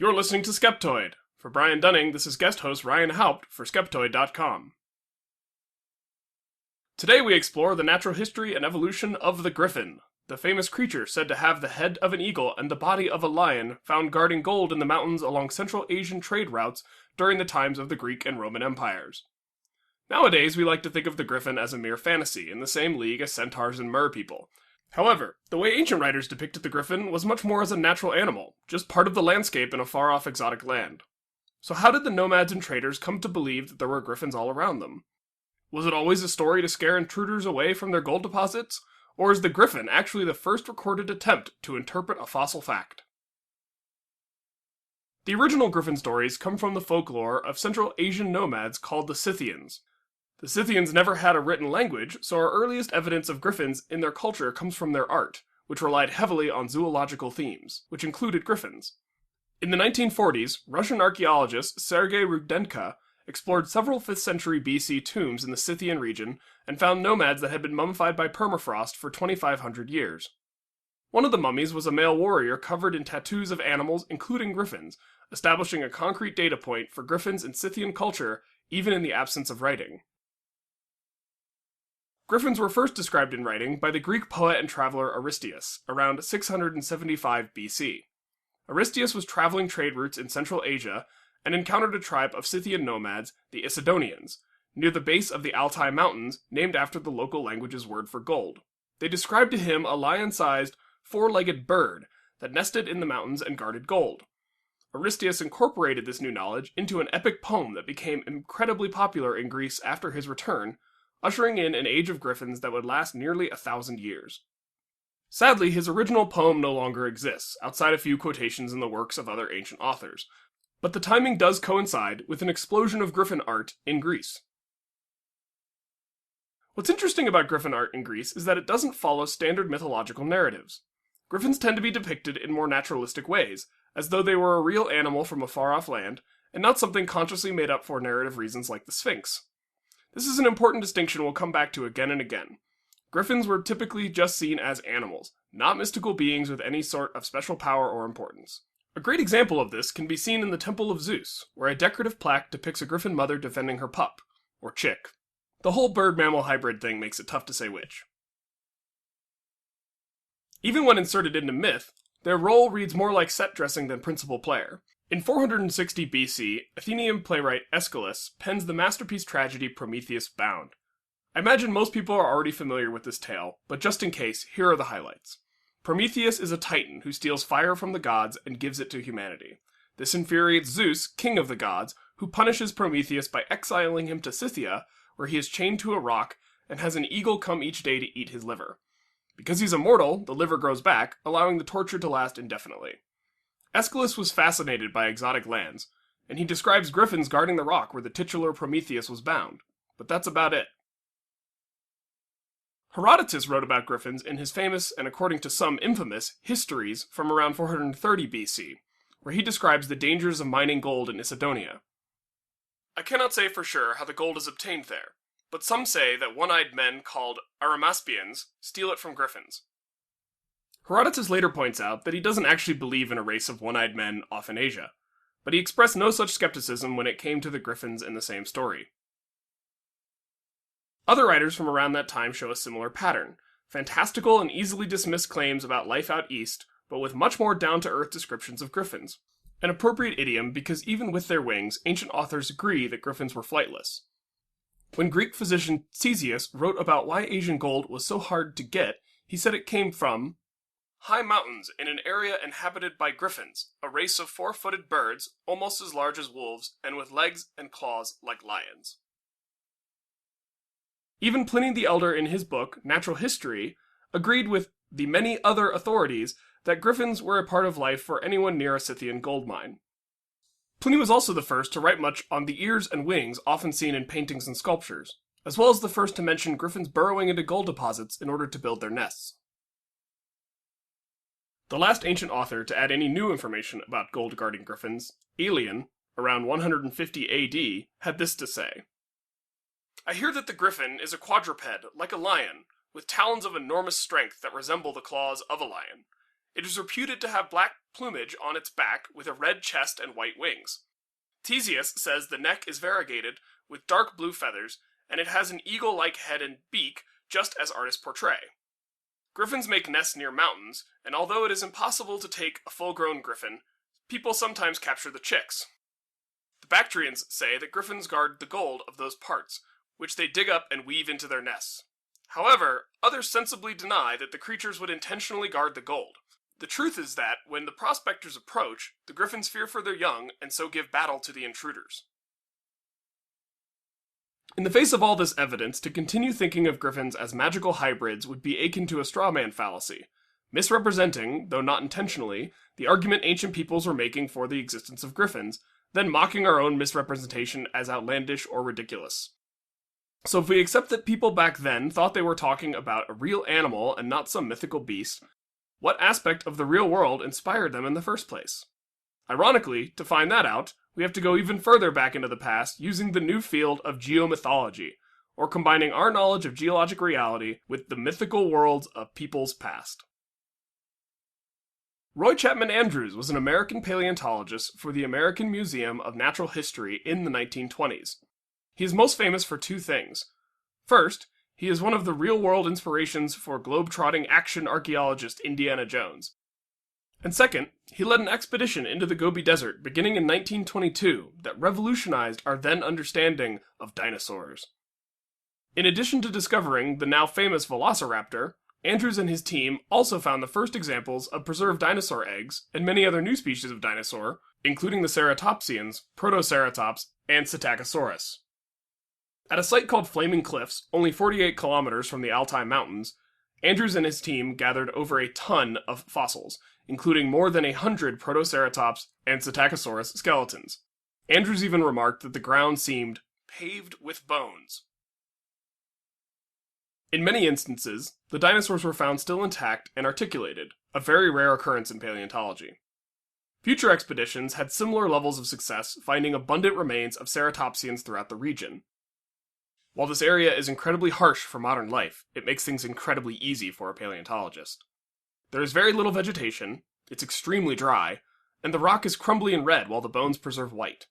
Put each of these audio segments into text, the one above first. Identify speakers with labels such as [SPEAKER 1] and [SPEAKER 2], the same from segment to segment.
[SPEAKER 1] You're listening to Skeptoid. For Brian Dunning, this is guest host Ryan Haupt for Skeptoid.com. Today we explore the natural history and evolution of the griffin, the famous creature said to have the head of an eagle and the body of a lion, found guarding gold in the mountains along Central Asian trade routes during the times of the Greek and Roman empires. Nowadays, we like to think of the griffin as a mere fantasy, in the same league as centaurs and merpeople. However, the way ancient writers depicted the griffin was much more as a natural animal, just part of the landscape in a far-off exotic land. So how did the nomads and traders come to believe that there were griffins all around them? Was it always a story to scare intruders away from their gold deposits? Or is the griffin actually the first recorded attempt to interpret a fossil fact? The original griffin stories come from the folklore of Central Asian nomads called the Scythians. The Scythians never had a written language, so our earliest evidence of griffins in their culture comes from their art, which relied heavily on zoological themes, which included griffins. In the 1940s, Russian archaeologist Sergei Rudenko explored several 5th century BC tombs in the Scythian region and found nomads that had been mummified by permafrost for 2,500 years. One of the mummies was a male warrior covered in tattoos of animals, including griffins, establishing a concrete data point for griffins in Scythian culture, even in the absence of writing. Griffins were first described in writing by the Greek poet and traveler Aristeas, around 675 BC. Aristeas was traveling trade routes in Central Asia and encountered a tribe of Scythian nomads, the Isidonians, near the base of the Altai Mountains, named after the local language's word for gold. They described to him a lion-sized, four-legged bird that nested in the mountains and guarded gold. Aristeas incorporated this new knowledge into an epic poem that became incredibly popular in Greece after his return, ushering in an age of griffins that would last nearly 1,000 years. Sadly, his original poem no longer exists, outside a few quotations in the works of other ancient authors, but the timing does coincide with an explosion of griffin art in Greece. What's interesting about griffin art in Greece is that it doesn't follow standard mythological narratives. Griffins tend to be depicted in more naturalistic ways, as though they were a real animal from a far-off land, and not something consciously made up for narrative reasons like the Sphinx. This is an important distinction we'll come back to again and again. Griffins were typically just seen as animals, not mystical beings with any sort of special power or importance. A great example of this can be seen in the Temple of Zeus, where a decorative plaque depicts a griffin mother defending her pup, or chick. The whole bird-mammal hybrid thing makes it tough to say which. Even when inserted into myth, their role reads more like set dressing than principal player. In 460 BC, Athenian playwright Aeschylus pens the masterpiece tragedy Prometheus Bound. I imagine most people are already familiar with this tale, but just in case, here are the highlights. Prometheus is a titan who steals fire from the gods and gives it to humanity. This infuriates Zeus, king of the gods, who punishes Prometheus by exiling him to Scythia, where he is chained to a rock and has an eagle come each day to eat his liver. Because he's immortal, the liver grows back, allowing the torture to last indefinitely. Aeschylus was fascinated by exotic lands, and he describes griffins guarding the rock where the titular Prometheus was bound. But that's about it. Herodotus wrote about griffins in his famous, and according to some infamous, Histories from around 430 BC, where he describes the dangers of mining gold in Isidonia. I cannot say for sure how the gold is obtained there, but some say that one-eyed men called Arimaspians steal it from griffins. Herodotus later points out that he doesn't actually believe in a race of one-eyed men off in Asia, but he expressed no such skepticism when it came to the griffins in the same story. Other writers from around that time show a similar pattern, fantastical and easily dismissed claims about life out east, but with much more down-to-earth descriptions of griffins. An appropriate idiom because even with their wings, ancient authors agree that griffins were flightless. When Greek physician Ctesias wrote about why Asian gold was so hard to get, he said it came from high mountains in an area inhabited by griffins, a race of four-footed birds, almost as large as wolves, and with legs and claws like lions. Even Pliny the Elder in his book, Natural History, agreed with the many other authorities that griffins were a part of life for anyone near a Scythian gold mine. Pliny was also the first to write much on the ears and wings often seen in paintings and sculptures, as well as the first to mention griffins burrowing into gold deposits in order to build their nests. The last ancient author to add any new information about gold-guarding griffins, Aelian, around 150 AD, had this to say. I hear that the griffin is a quadruped, like a lion, with talons of enormous strength that resemble the claws of a lion. It is reputed to have black plumage on its back with a red chest and white wings. Ctesias says the neck is variegated with dark blue feathers, and it has an eagle-like head and beak, just as artists portray. Griffins make nests near mountains, and although it is impossible to take a full-grown griffin, people sometimes capture the chicks. The Bactrians say that griffins guard the gold of those parts, which they dig up and weave into their nests. However, others sensibly deny that the creatures would intentionally guard the gold. The truth is that, when the prospectors approach, the griffins fear for their young and so give battle to the intruders. In the face of all this evidence, to continue thinking of griffins as magical hybrids would be akin to a straw man fallacy, misrepresenting, though not intentionally, the argument ancient peoples were making for the existence of griffins, then mocking our own misrepresentation as outlandish or ridiculous. So if we accept that people back then thought they were talking about a real animal and not some mythical beast, what aspect of the real world inspired them in the first place? Ironically, to find that out, we have to go even further back into the past using the new field of geomythology, or combining our knowledge of geologic reality with the mythical worlds of people's past. Roy Chapman Andrews was an American paleontologist for the American Museum of Natural History in the 1920s. He is most famous for two things. First, he is one of the real-world inspirations for globe-trotting action archaeologist Indiana Jones. And second, he led an expedition into the Gobi Desert beginning in 1922 that revolutionized our then understanding of dinosaurs. In addition to discovering the now famous velociraptor, Andrews and his team also found the first examples of preserved dinosaur eggs and many other new species of dinosaur, including the ceratopsians, Protoceratops, and Cetacosaurus. At a site called Flaming Cliffs, only 48 kilometers from the Altai Mountains, Andrews and his team gathered over a ton of fossils, including more than 100 Protoceratops and Cetacosaurus skeletons. Andrews even remarked that the ground seemed paved with bones. In many instances, the dinosaurs were found still intact and articulated, a very rare occurrence in paleontology. Future expeditions had similar levels of success, finding abundant remains of ceratopsians throughout the region. While this area is incredibly harsh for modern life, it makes things incredibly easy for a paleontologist. There is very little vegetation, it's extremely dry, and the rock is crumbly and red while the bones preserve white.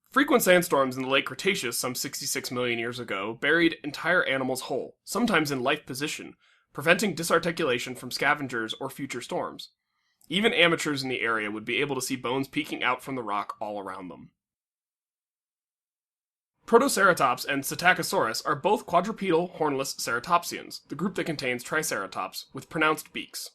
[SPEAKER 1] Frequent sandstorms in the late Cretaceous some 66 million years ago buried entire animals whole, sometimes in life position, preventing disarticulation from scavengers or future storms. Even amateurs in the area would be able to see bones peeking out from the rock all around them. Protoceratops and Cetacosaurus are both quadrupedal hornless ceratopsians, the group that contains Triceratops, with pronounced beaks.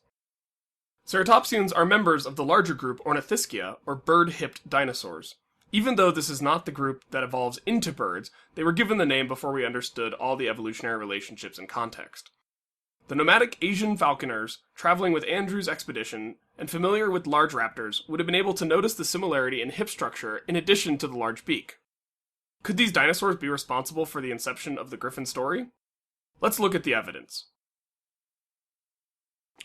[SPEAKER 1] Ceratopsians are members of the larger group Ornithischia, or bird-hipped dinosaurs. Even though this is not the group that evolves into birds, they were given the name before we understood all the evolutionary relationships and context. The nomadic Asian falconers, traveling with Andrews' expedition, and familiar with large raptors, would have been able to notice the similarity in hip structure in addition to the large beak. Could these dinosaurs be responsible for the inception of the Griffin story? Let's look at the evidence.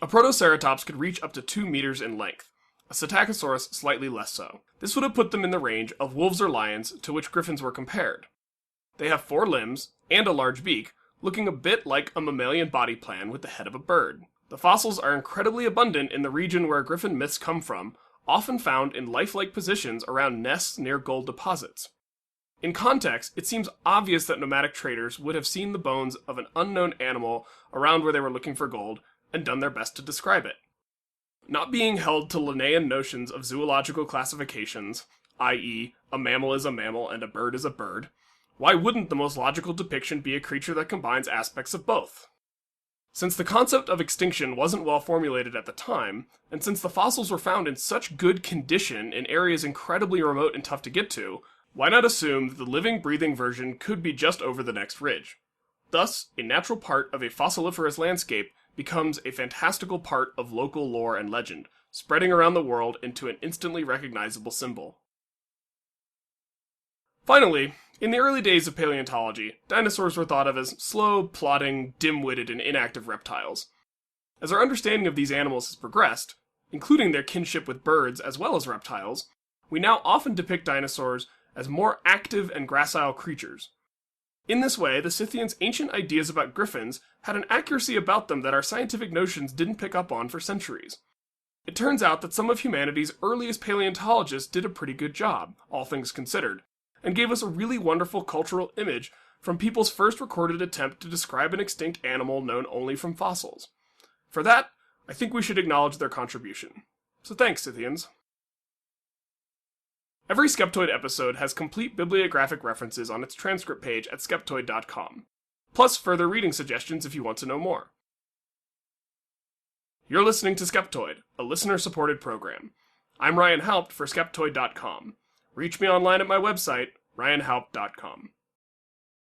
[SPEAKER 1] A Protoceratops could reach up to 2 meters in length, a Cetacosaurus slightly less so. This would have put them in the range of wolves or lions to which griffins were compared. They have 4 limbs and a large beak, looking a bit like a mammalian body plan with the head of a bird. The fossils are incredibly abundant in the region where griffin myths come from, often found in lifelike positions around nests near gold deposits. In context, it seems obvious that nomadic traders would have seen the bones of an unknown animal around where they were looking for gold and done their best to describe it. Not being held to Linnaean notions of zoological classifications, i.e., a mammal is a mammal and a bird is a bird, why wouldn't the most logical depiction be a creature that combines aspects of both? Since the concept of extinction wasn't well formulated at the time, and since the fossils were found in such good condition in areas incredibly remote and tough to get to, why not assume that the living, breathing version could be just over the next ridge? Thus, a natural part of a fossiliferous landscape becomes a fantastical part of local lore and legend, spreading around the world into an instantly recognizable symbol. Finally, in the early days of paleontology, dinosaurs were thought of as slow, plodding, dim-witted, and inactive reptiles. As our understanding of these animals has progressed, including their kinship with birds as well as reptiles, we now often depict dinosaurs as more active and gracile creatures. In this way, the Scythians' ancient ideas about griffins had an accuracy about them that our scientific notions didn't pick up on for centuries. It turns out that some of humanity's earliest paleontologists did a pretty good job, all things considered, and gave us a really wonderful cultural image from people's first recorded attempt to describe an extinct animal known only from fossils. For that, I think we should acknowledge their contribution. So thanks, Scythians. Every Skeptoid episode has complete bibliographic references on its transcript page at skeptoid.com, plus further reading suggestions if you want to know more. You're listening to Skeptoid, a listener-supported program. I'm Ryan Haupt for Skeptoid.com. Reach me online at my website, ryanhaupt.com.